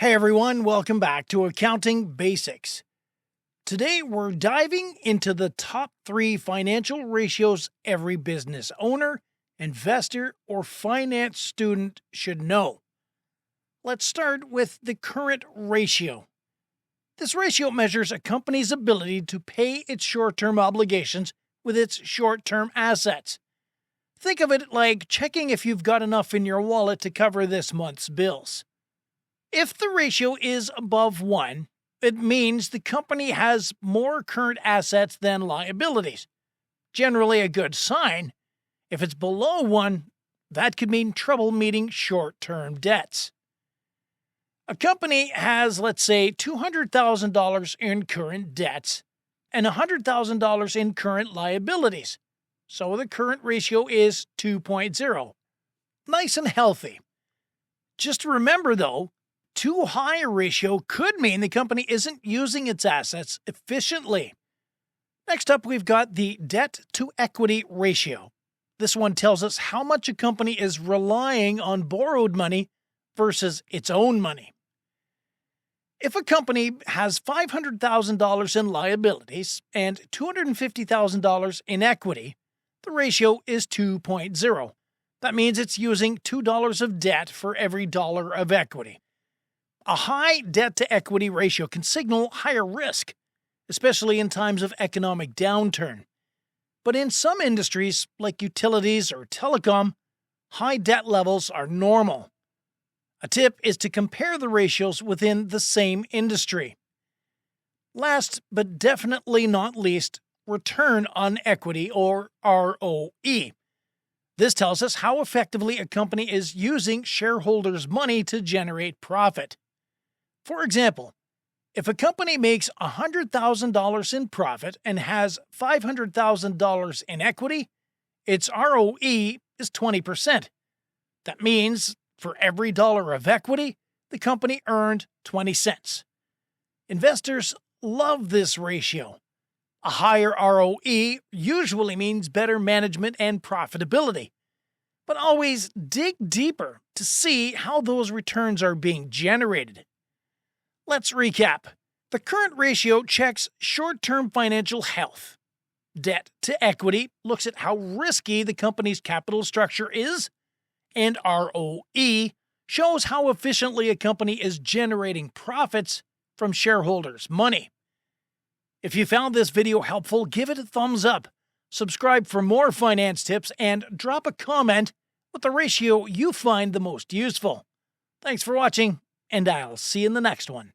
Hey everyone, welcome back to Accounting Basics. Today we're diving into the top 3 financial ratios every business owner, investor, or finance student should know. Let's start with the current ratio. This ratio measures a company's ability to pay its short-term obligations with its short-term assets. Think of it like checking if you've got enough in your wallet to cover this month's bills. If the ratio is above 1, it means the company has more current assets than liabilities. Generally a good sign. If it's below 1, that could mean trouble meeting short-term debts. A company has, let's say, $200,000 in current debts and $100,000 in current liabilities. So the current ratio is 2.0. Nice and healthy. Just remember though, too high a ratio could mean the company isn't using its assets efficiently. Next up, we've got the debt-to-equity ratio. This one tells us how much a company is relying on borrowed money versus its own money. If a company has $500,000 in liabilities and $250,000 in equity, the ratio is 2.0. That means it's using $2 of debt for every dollar of equity. A high debt-to-equity ratio can signal higher risk, especially in times of economic downturn. But in some industries, like utilities or telecom, high debt levels are normal. A tip is to compare the ratios within the same industry. Last, but definitely not least, return on equity, or ROE. This tells us how effectively a company is using shareholders' money to generate profit. For example, if a company makes $100,000 in profit and has $500,000 in equity, its ROE is 20%. That means for every dollar of equity, the company earned 20 cents. Investors love this ratio. A higher ROE usually means better management and profitability. But always dig deeper to see how those returns are being generated. Let's recap. The current ratio checks short-term financial health. Debt to equity looks at how risky the company's capital structure is. And ROE shows how efficiently a company is generating profits from shareholders' money. If you found this video helpful, give it a thumbs up, subscribe for more finance tips, and drop a comment with the ratio you find the most useful. Thanks for watching, and I'll see you in the next one.